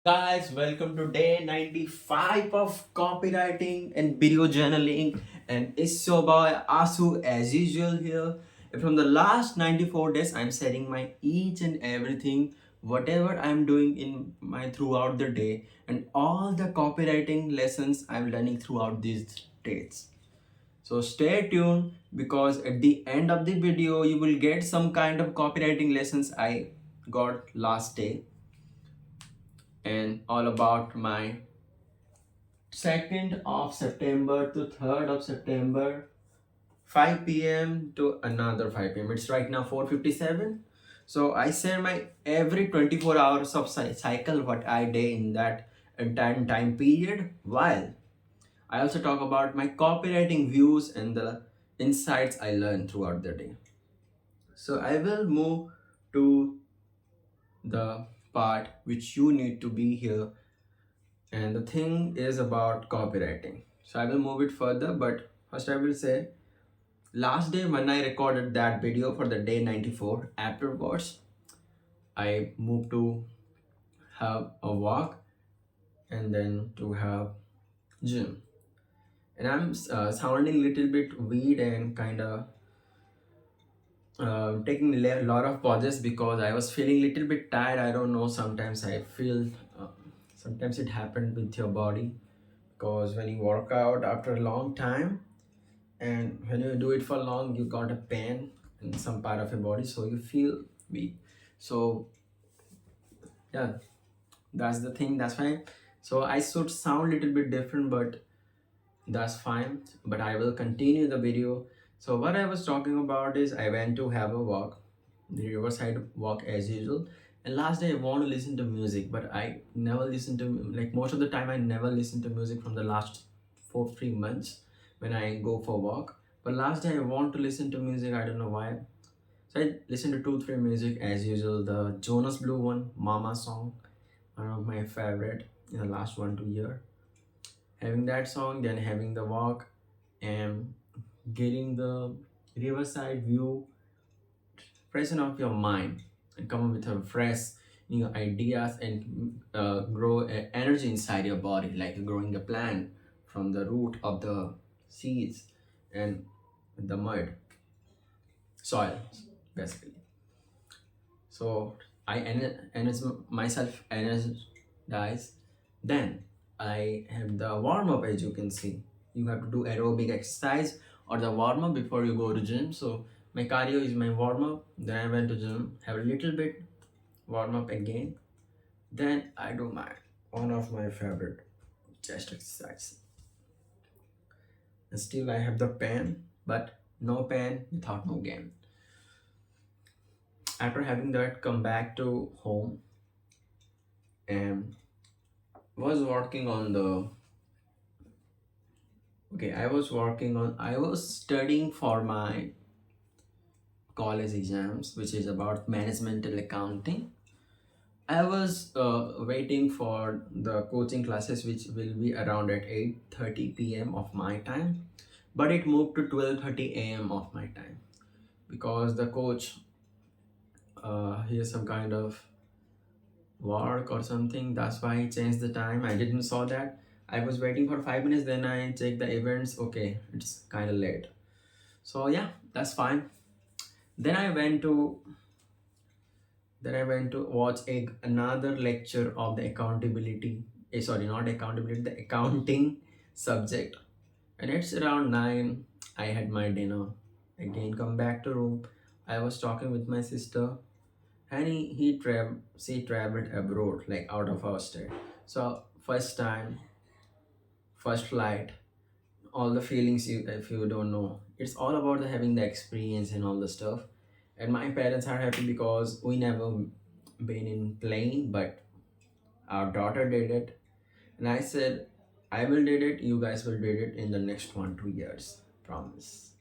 Guys, welcome to day 95 of copywriting and video journaling. And it's your boy Asu as usual here. And from the last 94 days, I'm setting my each and everything, whatever I'm doing in my throughout the day, and all the copywriting lessons I'm learning throughout these days. So stay tuned because at the end of the video, you will get some kind of copywriting lessons I got last day and all about my 2nd of September to 3rd of September, 5 p.m. to another 5 p.m. It's right now 4:57. So I share my every 24 hours of cycle what I did in that entire time period. While I also talk about my copywriting views and the insights I learned throughout the day. So I will move to the part which you need to be here, and the thing is about copywriting. So I will move it further, but first I will say last day when I recorded that video for the day 94, afterwards I moved to have a walk and then to have gym. And I'm sounding little bit weird and kind of taking a lot of pauses because I was feeling little bit tired. I don't know, sometimes I feel sometimes it happened with your body because when you work out after a long time and when you do it for long, you got a pain in some part of your body, so you feel weak. So yeah, that's the thing, that's fine. So I should sound little bit different, but that's fine, but I will continue the video. So what I was talking about is I went to have a walk, the riverside walk as usual. And last day I want to listen to music, but I never listen to, like, most of the time I never listen to music from the last 3 months when I go for walk. But last day I want to listen to music, I don't know why. So I listened to two three music as usual. The Jonas Blue one, Mama song, one of my favorite in the last 1 2 year. Having that song, then having the walk and getting the riverside view, freshen up your mind and come up with a fresh new ideas and grow energy inside your body, like growing a plant from the root of the seeds and the mud soil basically. So I myself energize. Then I have the warm up. As you can see, you have to do aerobic exercise or the warm up before you go to gym. So my cardio is my warm up. Then I went to gym, have a little bit warm up again. Then I do my one of my favorite chest exercise. And still I have the pain, but no pain without no gain. After having that, come back to home and was working on the I was studying for my college exams, which is about managemental accounting. I was waiting for the coaching classes, which will be around at 8:30 p.m. of my time, but it moved to 12:30 a.m. of my time because the coach he has some kind of work or something. That's why I changed the time. I didn't saw that. I was waiting for 5 minutes. Then I checked the events. Okay, it's kind of late. So yeah, that's fine. Then I went to watch another lecture of the accountability. Sorry, not accountability. The accounting subject. And it's around 9. I had my dinner. Again, come back to room. I was talking with my sister and she traveled abroad, like out of our state. So first time, first flight, all the feelings, you if you don't know, it's all about having the experience and all the stuff. And my parents are happy because we never been in plane, but our daughter did it. And I said, I will did it, you guys will did it in the next 1 2 years, promise.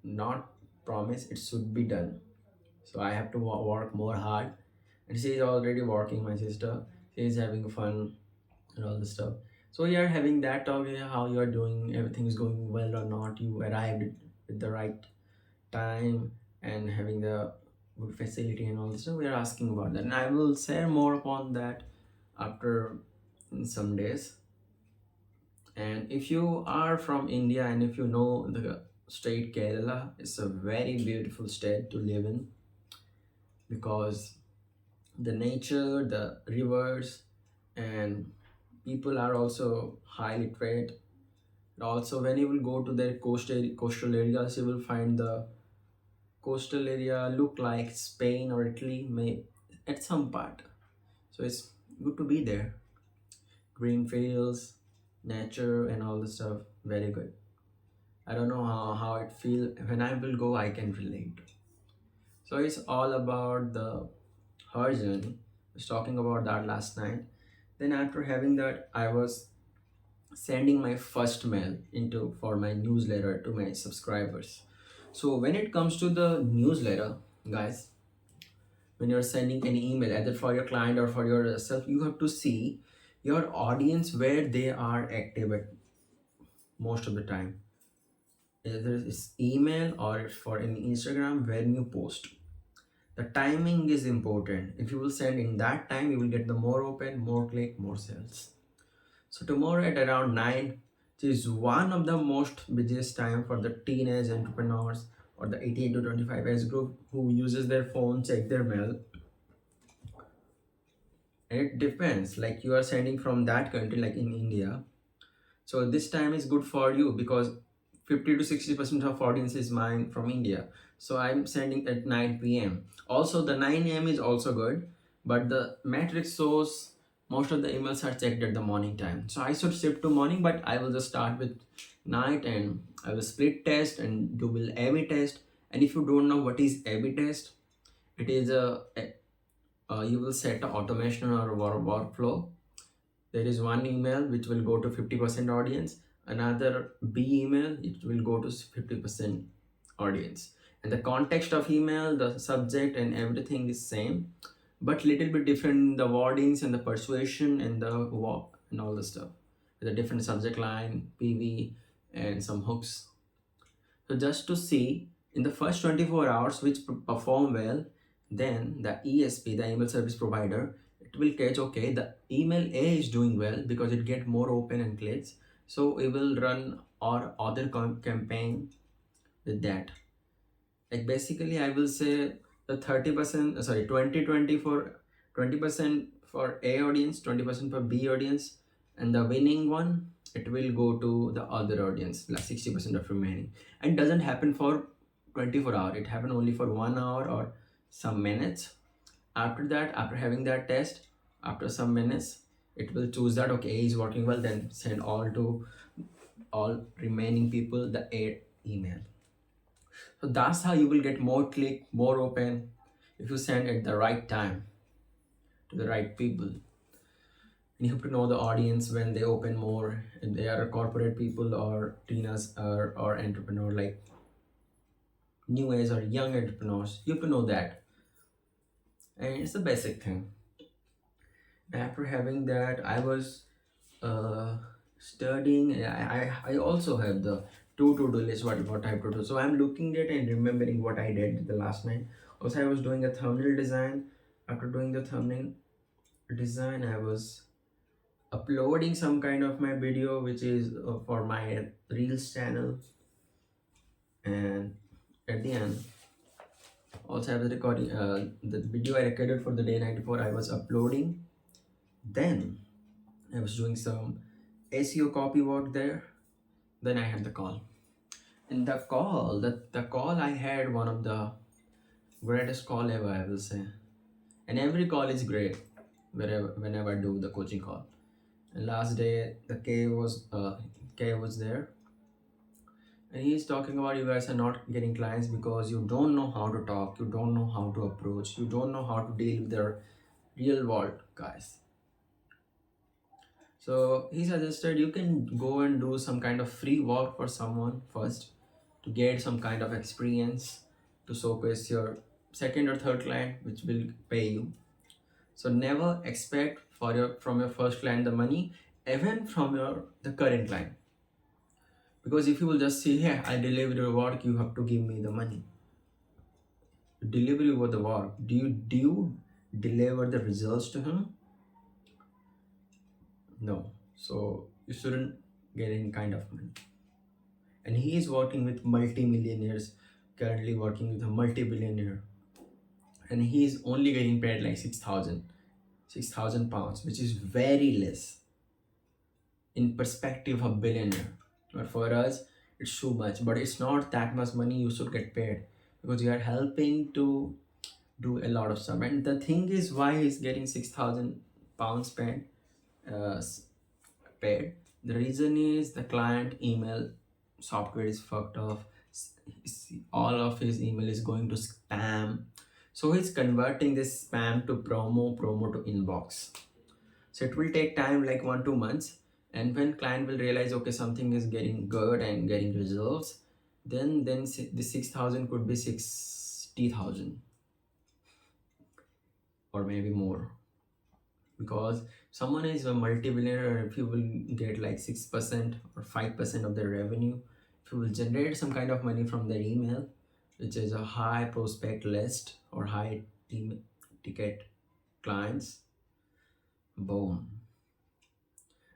Not promise, it should be done. So I have to work more hard. And she is already working, my sister. She is having fun and all this stuff. So we are having that talk, yeah, how you are doing, everything is going well or not, you arrived at the right time and having the good facility and all this stuff. We are asking about that, and I will share more upon that after some days. And if you are from India and if you know the state Kerala, it's a very beautiful state to live in because the nature, the rivers, and people are also highly literate. Also, when you will go to their coastal areas, you will find the coastal area look like Spain or Italy, may at some part. So it's good to be there. Green fields, nature, and all the stuff. Very good. I don't know how it feel. When I will go, I can relate. So it's all about the her journey. I was talking about that last night. Then after having that, I was sending my first mail into for my newsletter to my subscribers. So when it comes to the newsletter, guys, when you're sending an email either for your client or for yourself, you have to see your audience where they are active at most of the time. Either it's email or it's for an Instagram when you post. The timing is important. If you will send in that time, you will get the more open, more click, more sales. So tomorrow at around 9, which is one of the most busiest time for the teenage entrepreneurs or the 18 to 25 age group who uses their phone, check their mail. And it depends. Like you are sending from that country, like in India. So this time is good for you because 50 to 60% of audience is mine from India. So I'm sending at 9 p.m. Also the 9 a.m. is also good, but the matrix shows most of the emails are checked at the morning time. So I should shift to morning, but I will just start with night and I will split test and do will A/B test. And if you don't know what is A/B test, it is you will set a automation or workflow. There is one email which will go to 50% audience, another B email it will go to 50% audience, and the context of email, the subject and everything is same, but little bit different, the wordings and the persuasion and the walk and all the stuff with a different subject line, PV, and some hooks. So just to see in the first 24 hours which perform well, then the ESP, the email service provider, it will catch okay the email A is doing well because it get more open and clicks. So it will run our other campaign with that. Like basically I will say the 30%, sorry, 20 for 20% for A audience, 20% for B audience, and the winning one it will go to the other audience, like 60% of remaining. And doesn't happen for 24 hour, it happen only for 1 hour or some minutes. After that, after having that test, after some minutes, it will choose that okay A is working well, then send all to all remaining people the A email. So that's how you will get more click, more open if you send at the right time to the right people. And you have to know the audience when they open more, if they are corporate people or teenagers or entrepreneur like new age or young entrepreneurs. You have to know that. And it's the basic thing. After having that, I was uh, studying. I also have the to-do list, what I have to do. So I'm looking at and remembering what I did the last night. Also, I was doing a thumbnail design. After doing the thumbnail design, I was uploading some kind of my video, which is for my Reels channel. And at the end, also I was recording the video I recorded for the day 94. I was uploading. Then I was doing some SEO copy work there. Then I had the call. And the call I had one of the greatest call ever, I will say. And every call is great whenever I do the coaching call. And last day the K was there. And he's talking about you guys are not getting clients because you don't know how to talk, you don't know how to approach, you don't know how to deal with their real world guys. So he suggested you can go and do some kind of free work for someone first to get some kind of experience to showcase your second or third client which will pay you. So never expect from your first client the money, even from your the current client. Because if you will just say, hey, I deliver your work, you have to give me the money. Deliver you the work. Do you deliver the results to him? No, so you shouldn't get any kind of money. And he is working with multi-millionaires, currently working with a multi-billionaire, and he is only getting paid like 6,000 pounds, which is very less in perspective of billionaire. But for us, it's too much. But it's not that much money you should get paid, because you are helping to do a lot of stuff. And the thing is, why he's getting 6,000 pounds uh, s- paid? The reason is the client email software is fucked off. All of his email is going to spam. So he's converting this spam to promo to inbox. So it will take time, like 1 2 months. And when client will realize, okay, something is getting good and getting results, then the 6,000 could be 60,000 or maybe more. Because someone is a multi-billionaire, if you will get like 6% or 5% of their revenue, if you will generate some kind of money from their email, which is a high prospect list or high ticket clients, boom.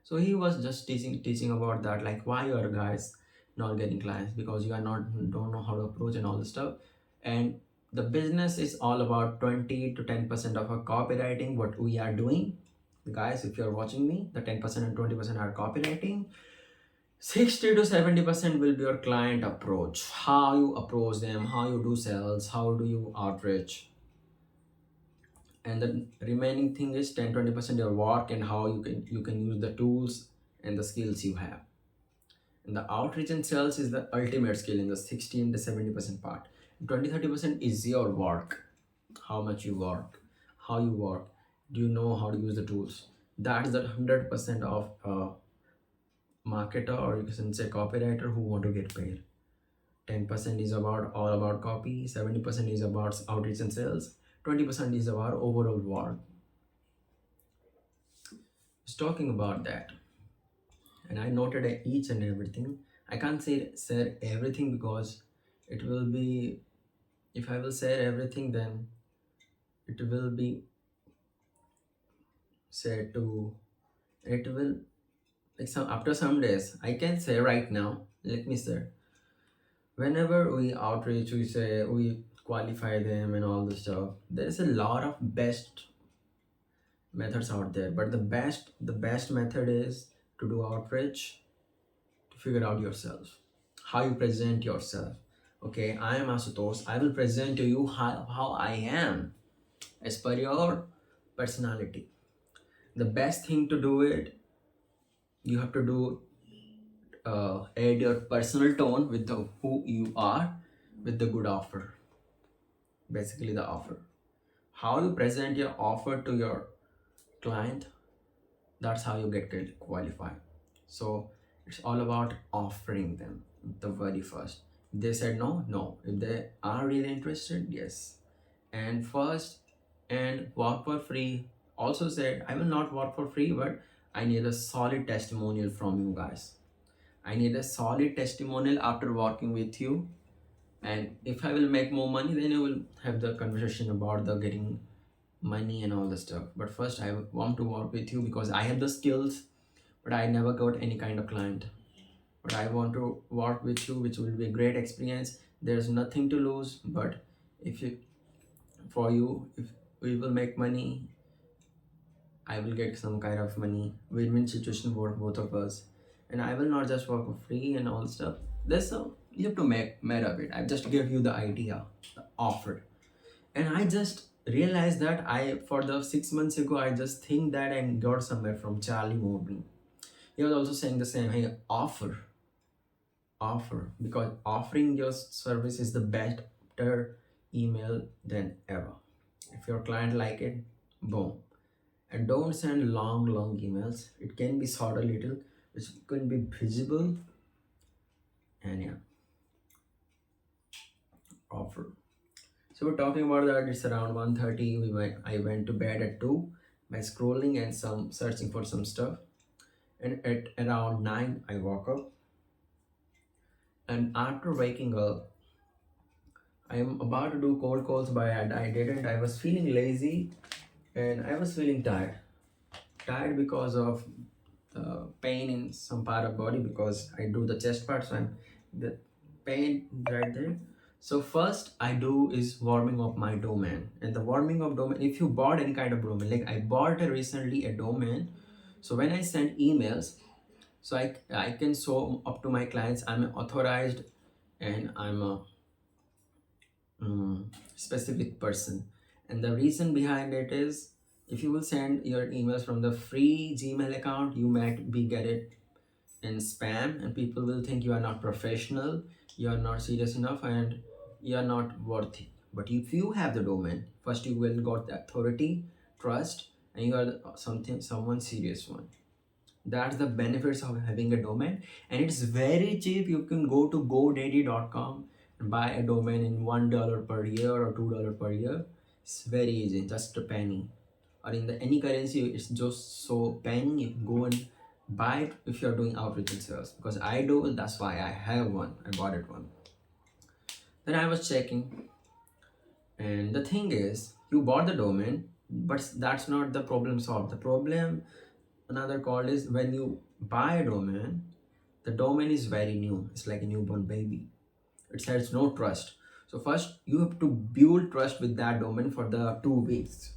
So he was just teaching about that, like why you are guys not getting clients, because you are not don't know how to approach and all this stuff. And the business is all about 20 to 10% of our copywriting, what we are doing. Guys, if you're watching me, the 10% and 20% are copywriting. 60 to 70% will be your client approach, how you approach them, how you do sales, how do you outreach. And the remaining thing is 10 20% your work and how you can use the tools and the skills you have. And the outreach and sales is the ultimate skill in the 16 to 70% part. 20 30% is your work, how much you work, how you work, do you know how to use the tools. That is the 100% of a marketer, or you can say copywriter, who want to get paid. 10% is about all about copy, 70% is about outreach and sales, 20% is about overall work. Just talking about that, and I noted each and everything. I can't say everything, because it will be, if I will say everything, then it will be said to, it will, like, some after some days I can say right now. Let me say, whenever we outreach, we say we qualify them and all the stuff. There's a lot of best methods out there, but the best method is to do outreach, to figure out yourself, how you present yourself. Okay, I am Asutosh, I will present to you how I am as per your personality. The best thing to do it, you have to do, add your personal tone with the who you are, with the good offer. Basically the offer, how you present your offer to your client, that's how you get qualified. So it's all about offering them the very first. They said no, no. If they are really interested, yes. And first, and work for free, also said I will not work for free, but I need a solid testimonial from you guys. I need a solid testimonial after working with you. And if I will make more money, then you will have the conversation about the getting money and all the stuff. But first, I want to work with you because I have the skills, but I never got any kind of client. But I want to work with you, which will be a great experience. There's nothing to lose. But if you, for you, if we will make money, I will get some kind of money. Win-win situation for both of us. And I will not just work for free and all stuff. There's a, you have to make made of it. I just gave you the idea, the offer. And I just realized that I, for the 6 months ago, I just think that and got somewhere from Charlie Morgan. He was also saying the same. Hey, offer, because offering your service is the better email than ever. If your client like it, boom. And don't send long emails. It can be short a little, which can be visible. And yeah, offer. So we're talking about that. It's around 1:30. I went to bed at 2 by scrolling and some searching for some stuff. And at around 9 I woke up. And after waking up, I am about to do cold calls, but I didn't. I was feeling lazy and I was feeling tired. Tired because of pain in some part of body because I do the chest part, so I'm the pain right there. So first I do is warming up my domain. And the warming up domain, if you bought any kind of domain, like I bought recently a domain, so when I send emails, so I can show up to my clients I'm authorized and I'm a specific person. And the reason behind it is, if you will send your emails from the free Gmail account, you might be get it in spam, and people will think you are not professional, you are not serious enough, and you are not worthy. But if you have the domain, first you will got the authority, trust, and you are someone serious one. That's the benefits of having a domain. And it's very cheap. You can go to godaddy.com and buy a domain in $1 per year or $2 per year. It's very easy, just a penny. Or in the any currency, it's just so penny. You can go and buy it if you're doing outreach and sales. Because I do, that's why I have one. I bought it one. Then I was checking, and the thing is, you bought the domain, but that's not the problem solved. The problem another call is, when you buy a domain, the domain is very new. It's like a newborn baby. It has no trust. So first you have to build trust with that domain for the 2 weeks.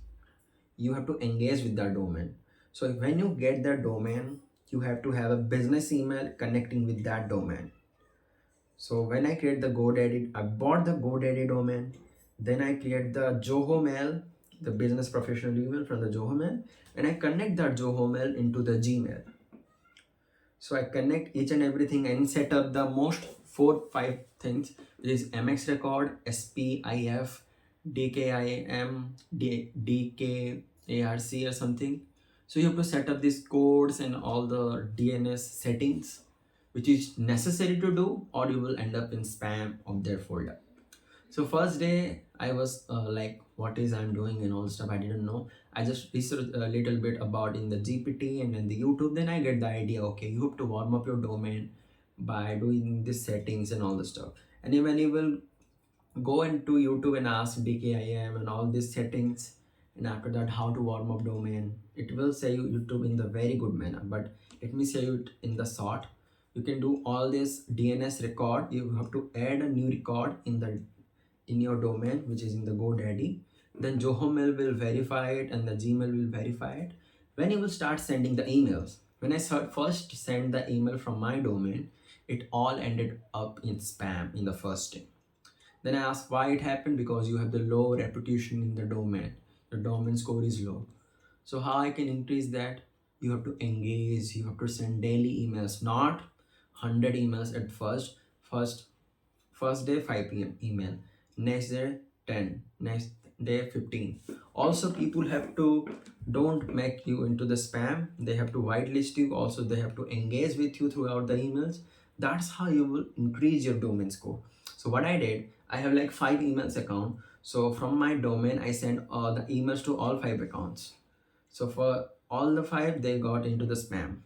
You have to engage with that domain. So when you get that domain, you have to have a business email connecting with that domain. So when I create the GoDaddy, I bought the GoDaddy domain. Then I create the Zoho mail, the business professional email from the Zoho mail, and I connect that Zoho mail into the Gmail. So I connect each and everything and set up the most 4 5 things, which is MX record, SPIF, DKIM, DKARC or something. So you have to set up these codes and all the DNS settings, which is necessary to do, or you will end up in spam of their folder. So first day I was like, what is I'm doing and all stuff, I didn't know. I just researched a little bit about in the GPT and in the YouTube. Then I get the idea, okay, you have to warm up your domain by doing these settings and all the stuff. And then when you will go into YouTube and ask DKIM and all these settings, and after that how to warm up domain, it will say you YouTube in the very good manner. But let me say it in the short. You can do all this DNS record. You have to add a new record in your domain, which is in the GoDaddy. Then Zoho Mail will verify it and the Gmail will verify it. When you will start sending the emails, when I first sent the email from my domain, it all ended up in spam in the first day. Then I asked why it happened, because you have the low reputation in the domain. The domain score is low. So how I can increase that? You have to engage, you have to send daily emails, not 100 emails at first. First day 5 p.m. email, next day 10, next day 15. Also people have to don't make you into the spam. They have to whitelist you. Also they have to engage with you throughout the emails. That's how you will increase your domain score. So what I did, I have like 5 emails account. So from my domain I send all the emails to all 5 accounts. So for all the 5, they got into the spam.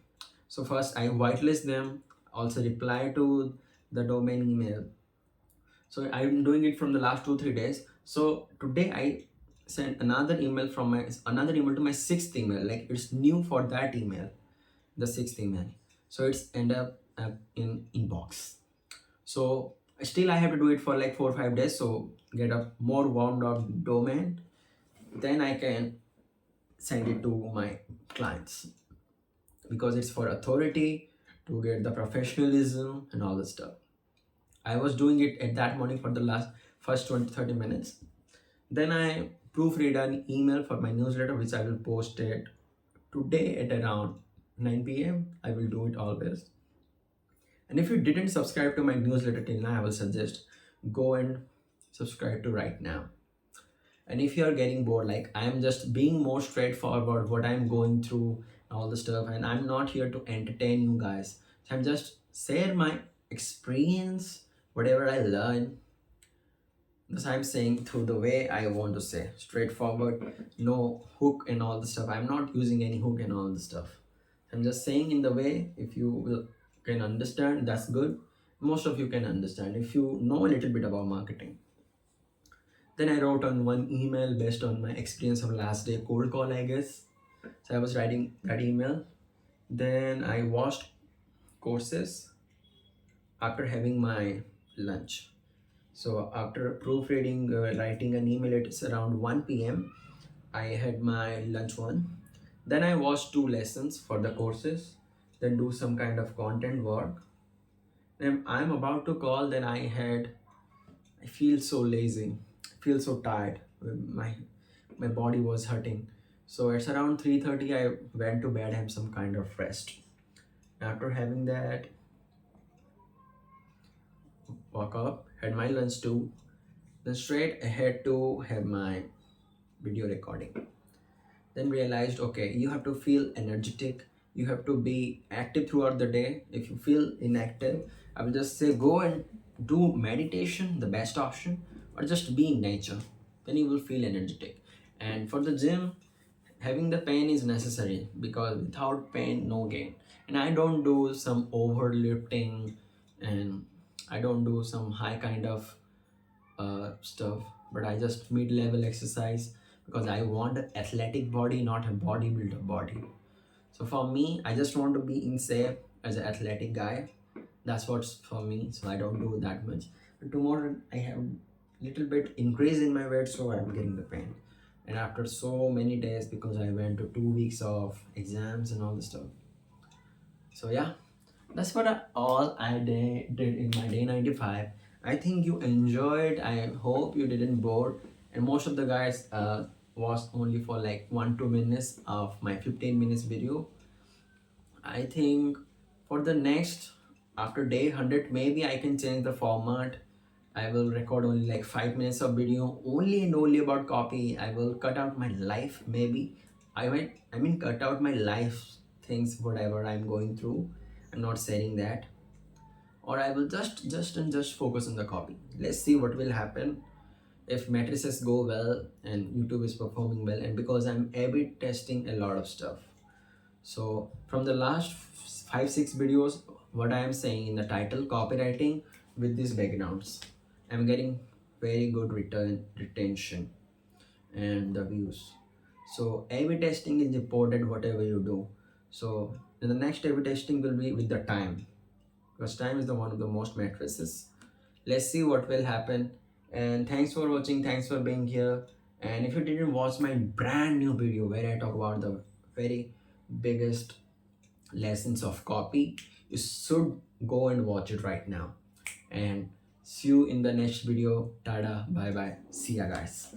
So first I whitelist them, also reply to the domain email. So I'm doing it from the last 2 3 days. So today I sent another email from my another email to my 6th email. Like it's new for that email, the 6th email. So it's end up in inbox. So still I have to do it for like 4 5 days. So get a more warmed up domain. Then I can send it to my clients, because it's for authority, to get the professionalism and all the stuff. I was doing it at that morning for the last first 20 30 minutes. Then I proofread an email for my newsletter, which I will post it today at around 9 p.m. I will do it always. And if you didn't subscribe to my newsletter till now, I will suggest go and subscribe to right now. And if you are getting bored, like I am just being more straightforward what I'm going through all the stuff, and I'm not here to entertain you guys. So I'm just share my experience, whatever I learn. This I'm saying through the way I want to say, straightforward, no hook and all the stuff. I'm not using any hook and all the stuff. I'm just saying in the way, if you will can understand, that's good. Most of you can understand if you know a little bit about marketing. Then I wrote on one email based on my experience of last day cold call, I guess. So I was writing that email. Then I watched courses after having my lunch. So after proofreading, writing an email, it's around 1 p.m. I had my lunch one. Then I watched two lessons for the courses, then do some kind of content work. Then I'm about to call, then I feel so lazy, I feel so tired. My body was hurting. So it's around 3:30. I went to bed, have some kind of rest. After having that, woke up, had my lunch too. Then straight ahead to have my video recording. Then realized, okay, you have to feel energetic, you have to be active throughout the day. If you feel inactive, I will just say go and do meditation, the best option, or just be in nature, then you will feel energetic. And for the gym, having the pain is necessary, because without pain no gain. And I don't do some overlifting, and I don't do some high kind of stuff, but I just mid-level exercise, because I want an athletic body, not a bodybuilder body. So for me, I just want to be in shape as an athletic guy. That's what's for me. So I don't do that much. But tomorrow I have little bit increase in my weight, so I'm getting the pain. And after so many days, because I went to 2 weeks of exams and all the stuff. So yeah, that's what all I did in my day 95. I think you enjoyed. I hope you didn't bored. And most of the guys was only for like 1-2 minutes of my 15 minutes video. I think for the next, after day 100, maybe I can change the format. I will record only like 5 minutes of video, only and only about copy. I will cut out my life, maybe. I mean, cut out my life things, whatever I'm going through. I'm not saying that. Or I will just focus on the copy. Let's see what will happen if matrices go well and YouTube is performing well, and because I'm A/B testing a lot of stuff. So from the last 5-6 videos, what I am saying in the title, copywriting with these backgrounds, I'm getting very good retention and the views. So A/B testing is important whatever you do. So the next A/B testing will be with the time, because time is the one of the most matrices. Let's see what will happen. And thanks for watching, thanks for being here. And if you didn't watch my brand new video where I talk about the very biggest lessons of copy, you should go and watch it right now. And see you in the next video. Tada, bye bye, see ya guys.